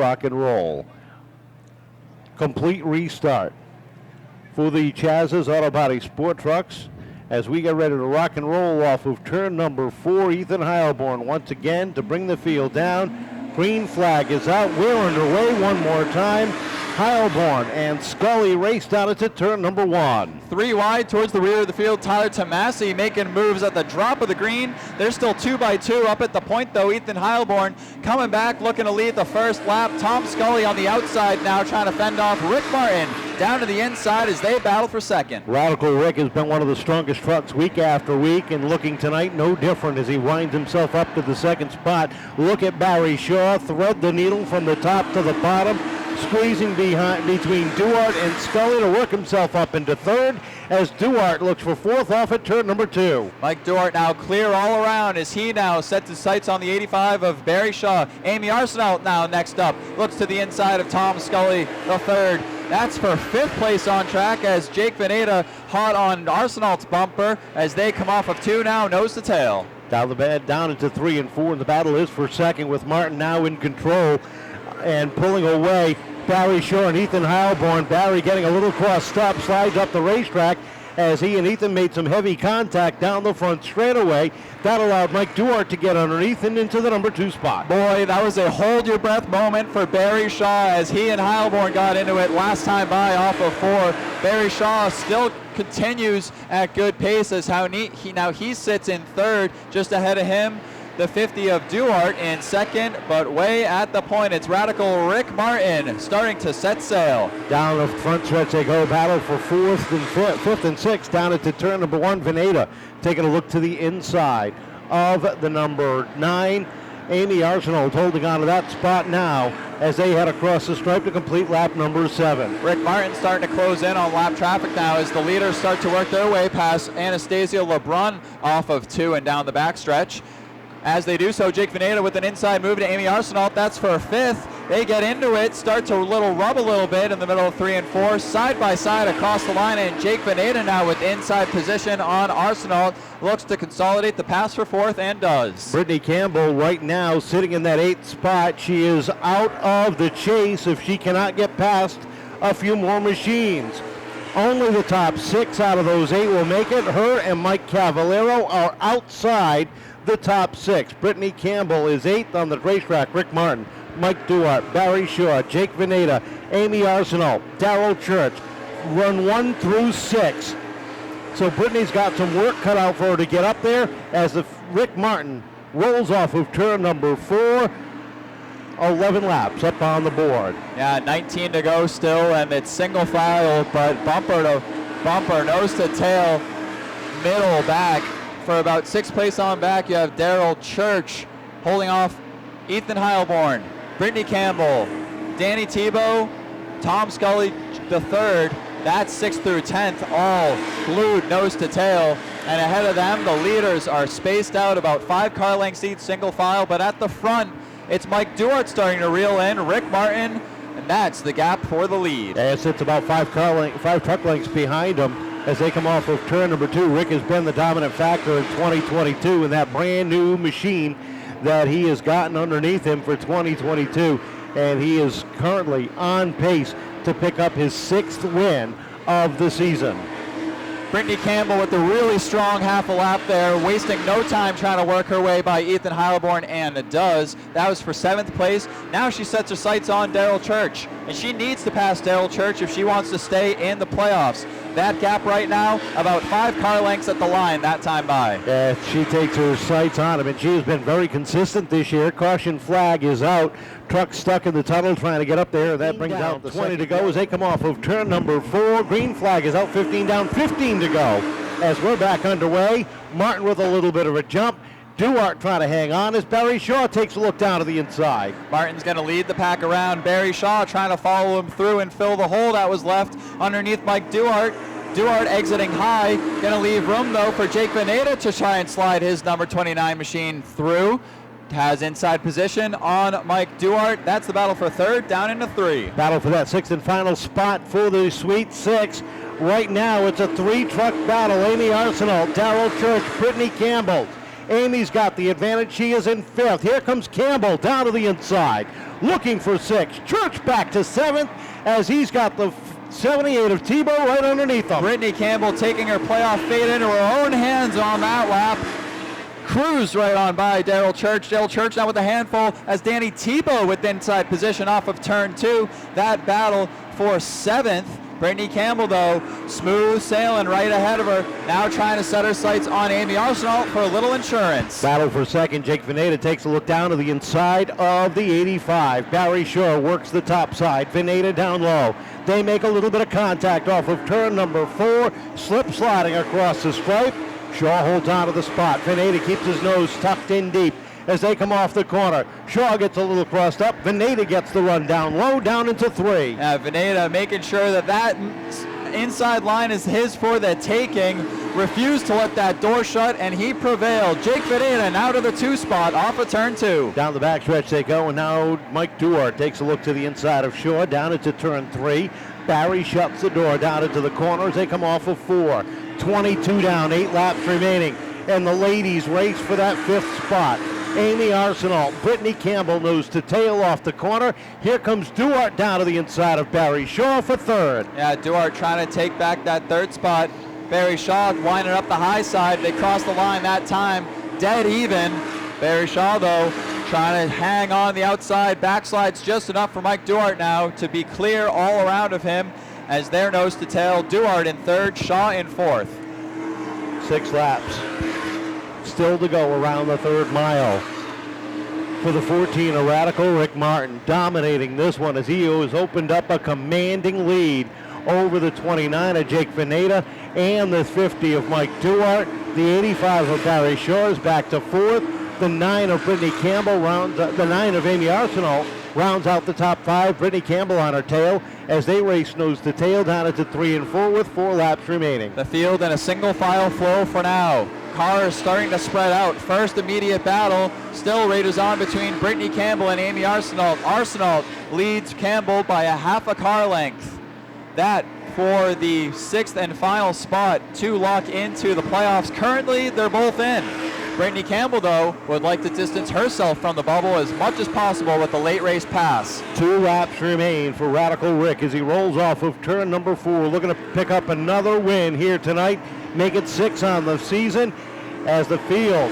rock and roll. Complete restart for the Chaz's Auto Body Sport Trucks as we get ready to rock and roll off of turn number 4. Ethan Heilborn once again to bring the field down. Green flag is out. We're underway one more time. Heilborn and Scully race down into turn number 1. 3 wide towards the rear of the field. Tyler Tomasi making moves at the drop of the green. They're still 2 by 2 up at the point though. Ethan Heilborn coming back looking to lead the first lap. Tom Scully on the outside now trying to fend off Rick Martin down to the inside as they battle for second. Radical Rick has been one of the strongest trucks week after week, and looking tonight no different as he winds himself up to the second spot. Look at Barry Shaw thread the needle from the top to the bottom, squeezing behind between Duarte and Scully to work himself up into third as Duarte looks for fourth off at turn number 2. Mike Duarte now clear all around as he now sets his sights on the 85 of Barry Shaw. Amy Arsenault now next up, looks to the inside of Tom Scully, the third. That's for 5th place on track as Jake Veneta hot on Arsenault's bumper as they come off of 2 now, nose to tail. Down the bed, down into 3 and 4, and the battle is for second with Martin now in control and pulling away Barry Shaw and Ethan Heilborn. Barry getting a little cross stop, slides up the racetrack as he and Ethan made some heavy contact down the front straightaway. That allowed Mike Duarte to get underneath and into the number 2 spot. Boy, that was a hold your breath moment for Barry Shaw as he and Heilborn got into it last time by off of 4. Barry Shaw still continues at good pace as he sits in third, just ahead of him. The 50 of Duarte in second, but way at the point, it's Radical Rick Martin starting to set sail. Down the front stretch they go, battle for 5th and 6th, down into turn number 1. Veneta taking a look to the inside of the number 9. Amy Arsenault holding on to that spot now as they head across the stripe to complete lap number 7. Rick Martin starting to close in on lap traffic now as the leaders start to work their way past Anastasia LeBrun off of 2 and down the backstretch. As they do so, Jake Veneta with an inside move to Amy Arsenault. That's for 5th. They get into it, start to rub a little bit in the middle of 3 and 4. Side by side across the line, and Jake Veneta now with inside position on Arsenault. Looks to consolidate the pass for 4th and does. Brittany Campbell right now sitting in that 8th spot. She is out of the chase if she cannot get past a few more machines. Only the top 6 out of those 8 will make it. Her and Mike Cavallero are outside the top 6. Brittany Campbell is 8th on the racetrack. Rick Martin, Mike Duarte, Barry Shaw, Jake Veneta, Amy Arsenault, Darrell Church, run 1 through 6. So Brittany's got some work cut out for her to get up there as the Rick Martin rolls off of turn number 4. 11 laps up on the board. Yeah, 19 to go still, and it's single file, but bumper to bumper, nose to tail, middle back. For about 6th place on back, you have Darrell Church holding off Ethan Heilborn, Brittany Campbell, Danny Tebow, Tom Scully the 3rd. That's 6th through 10th, all glued nose to tail. And ahead of them, the leaders are spaced out about 5 car lengths each, single file. But at the front, it's Mike Duarte starting to reel in, Rick Martin, and that's the gap for the lead. And it sits about 5 truck lengths behind them as they come off of turn number 2. Rick has been the dominant factor in 2022 in that brand new machine that he has gotten underneath him for 2022, and he is currently on pace to pick up his 6th win of the season. Brittany Campbell with a really strong half a lap there, wasting no time trying to work her way by Ethan Heilborn, and it does. That was for 7th place. Now she sets her sights on Darrell Church, and she needs to pass Darrell Church if she wants to stay in the playoffs. That gap right now, about 5 car lengths at the line that time by. She takes her sights on him, and she has been very consistent this year. Caution flag is out. Truck stuck in the tunnel trying to get up there. That brings out the 20 to go as they come off of turn number 4. Green flag is out, 15 down, 15 to go. As we're back underway, Martin with a little bit of a jump. Duarte trying to hang on as Barry Shaw takes a look down to the inside. Martin's going to lead the pack around. Barry Shaw trying to follow him through and fill the hole that was left underneath Mike Duarte. Duarte exiting high. Going to leave room, though, for Jake Veneta to try and slide his number 29 machine through. Has inside position on Mike Duarte. That's the battle for 3rd, down into 3. Battle for that 6th and final spot for the Sweet 6. Right now, it's a 3-truck battle. Amy Arsenault, Darrell Church, Brittany Campbell, Amy's got the advantage. She is in 5th. Here comes Campbell down to the inside, looking for 6th. Church back to 7th as he's got the 78 of Tebow right underneath him. Brittany Campbell taking her playoff fate into her own hands on that lap. Cruised right on by Daryl Church. Daryl Church now with a handful as Danny Tebow with inside position off of turn 2. That battle for 7th. Brittany Campbell, though, smooth sailing right ahead of her. Now trying to set her sights on Amy Arsenault for a little insurance. Battle for 2nd. Jake Veneta takes a look down to the inside of the 85. Barry Shaw works the top side. Veneta down low. They make a little bit of contact off of turn number 4. Slip sliding across the stripe. Shaw holds on to the spot. Veneta keeps his nose tucked in deep as they come off the corner. Shaw gets a little crossed up. Veneta gets the run down low, down into 3. Veneta making sure that inside line is his for the taking. Refused to let that door shut, and he prevailed. Jake Veneta now to the 2 spot off of turn 2. Down the backstretch they go, and now Mike Duarte takes a look to the inside of Shaw, down into turn 3. Barry shuts the door down into the corner as they come off of 4. 22 down, 8 laps remaining, and the ladies race for that 5th spot. Amy Arsenault, Brittany Campbell nose to tail off the corner. Here comes Duarte down to the inside of Barry Shaw for 3rd. Yeah, Duarte trying to take back that 3rd spot. Barry Shaw winding up the high side. They crossed the line that time, dead even. Barry Shaw, though, trying to hang on the outside. Backslides just enough for Mike Duarte now to be clear all around of him as they're nose to tail. Duarte in 3rd, Shaw in 4th. 6 laps still to go around the 3rd mile. For the 14, a Radical Rick Martin dominating this one as he has opened up a commanding lead over the 29 of Jake Veneta and the 50 of Mike Duarte. The 85 of Barry Shaw is back to 4th. The 9 of Brittany Campbell the 9 of Amy Arsenault rounds out the top 5. Brittany Campbell on her tail as they race nose to tail down into 3 and 4 with 4 laps remaining. The field in a single file flow for now. Cars starting to spread out. First immediate battle still rages on between Brittany Campbell and Amy Arsenault. Arsenault leads Campbell by a half a car length. That for the 6th and final spot to lock into the playoffs. Currently, they're both in. Brittany Campbell, though, would like to distance herself from the bubble as much as possible with the late race pass. 2 laps remain for Radical Rick as he rolls off of turn number 4, looking to pick up another win here tonight, make it 6 on the season as the field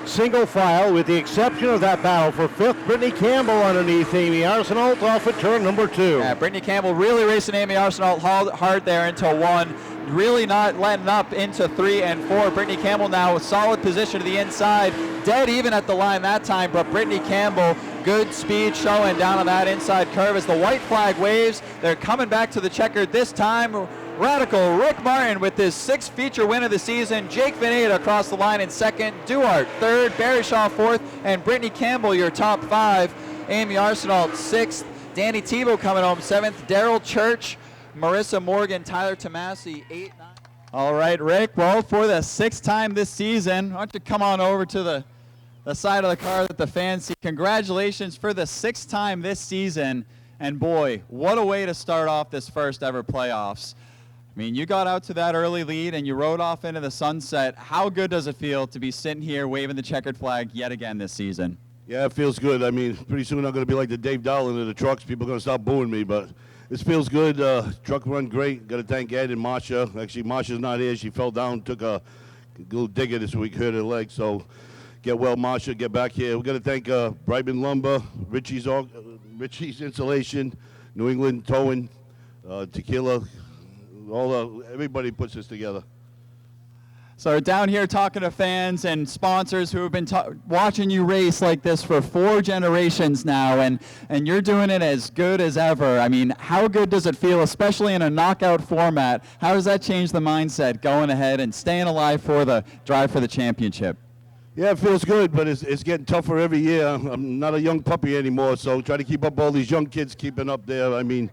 single file with the exception of that battle for 5th. Brittany Campbell underneath Amy Arsenault off at turn number 2. Yeah, Brittany Campbell really racing Amy Arsenault hard there into 1. Really not letting up into 3 and 4. Brittany Campbell now with solid position to the inside. Dead even at the line that time, but Brittany Campbell, good speed showing down on that inside curve as the white flag waves. They're coming back to the checkered this time. Radical Rick Martin with his 6th feature win of the season. Jake Veneta across the line in 2nd. Duarte 3rd. Barry Shaw 4th. And Brittany Campbell your top 5. Amy Arsenault 6th. Danny Tebow coming home 7th. Daryl Church, Marissa Morgan, Tyler Tomasi 8, 9. All right, Rick. Well, for the 6th time this season, why don't you come on over to the side of the car that the fans see. Congratulations for the 6th time this season. And boy, what a way to start off this first ever playoffs. I mean, you got out to that early lead and you rode off into the sunset. How good does it feel to be sitting here waving the checkered flag yet again this season? Yeah, it feels good. I mean, pretty soon I'm going to be like the Dave Dowling of the trucks. People are going to stop booing me, but it feels good. Truck run great. Got to thank Ed and Masha. Actually, Masha's not here. She fell down, took a little digger this week, hurt her leg. So get well, Masha. Get back here. We got to thank Brightman Lumber, Richie's Insulation, New England Towing, Tequila. Everybody puts this together. So we're down here talking to fans and sponsors who have been watching you race like this for 4 generations now, and you're doing it as good as ever. I mean, how good does it feel, especially in a knockout format? How does that change the mindset going ahead and staying alive for the drive for the championship? Yeah, it feels good, but it's getting tougher every year. I'm not a young puppy anymore, so try to keep up all these young kids keeping up there. I mean,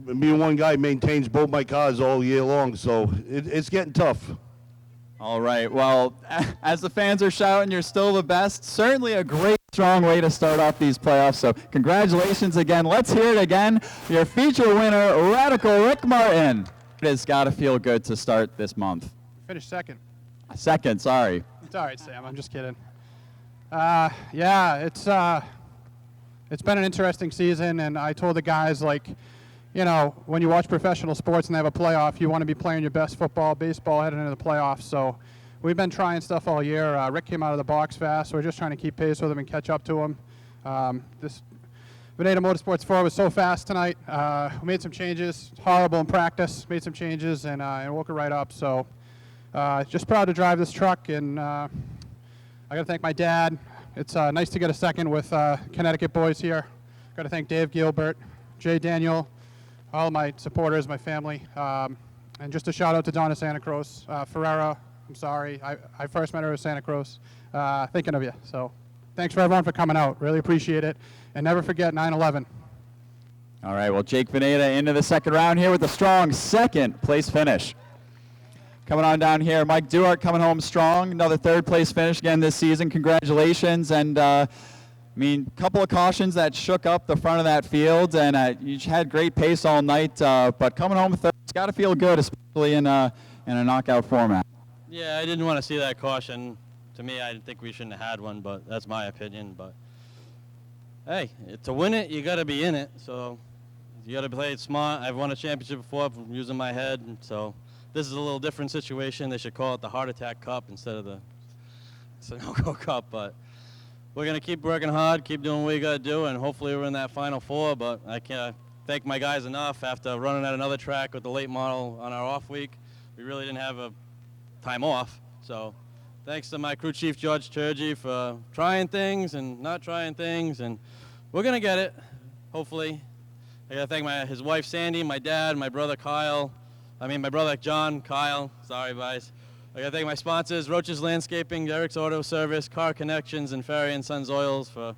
me and one guy maintains both my cars all year long, so it's getting tough. All right, well, as the fans are shouting, you're still the best. Certainly a great, strong way to start off these playoffs, so congratulations again. Let's hear it again. Your feature winner, Radical Rick Martin. It has got to feel good to start this month. Finished second. Second, sorry. It's all right, Sam. I'm just kidding. Yeah, it's been an interesting season, and I told the guys, like, you know, when you watch professional sports and they have a playoff, you want to be playing your best football, baseball heading into the playoffs. So we've been trying stuff all year. Rick came out of the box fast, so we're just trying to keep pace with him and catch up to him. This Veneta Motorsports 4 was so fast tonight. We made some changes, horrible in practice, made some changes, and woke it right up. So just proud to drive this truck, and I got to thank my dad. It's nice to get a second with Connecticut boys here. Got to thank Dave Gilbert, Jay Daniel, all my supporters, my family, and just a shout out to Donna Santa Cruz. Ferrera, I'm sorry, I first met her at Santa Cruz. Thinking of you. So thanks for everyone for coming out. Really appreciate it. And never forget 9/11. All right, well, Jake Veneta into the second round here with a strong second place finish. Coming on down here, Mike Duart coming home strong. Another third place finish again this season. Congratulations. And a couple of cautions that shook up the front of that field, and you had great pace all night. But coming home third, it's got to feel good, especially in a knockout format. Yeah, I didn't want to see that caution. To me, I think we shouldn't have had one, but that's my opinion. But hey, to win it, you got to be in it. So you got to play it smart. I've won a championship before from using my head, and so this is a little different situation. They should call it the Heart Attack Cup instead of the Sunoco Cup. But we're going to keep working hard, keep doing what we got to do, and hopefully we're in that Final Four. But I can't thank my guys enough. After running at another track with the late model on our off week, we really didn't have a time off. So thanks to my crew chief, George Turgey, for trying things and not trying things. And we're going to get it, hopefully. I got to thank his wife, Sandy, my dad, my brother, my brother, John, Kyle. Sorry, guys. I got to thank my sponsors, Roach's Landscaping, Derek's Auto Service, Car Connections, and Ferry and Sons Oils for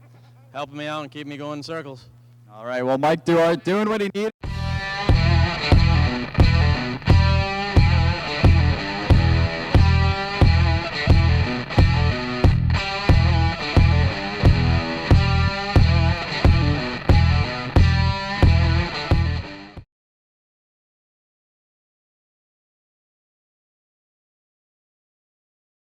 helping me out and keeping me going in circles. All right, well, Mike Duart doing what he needed.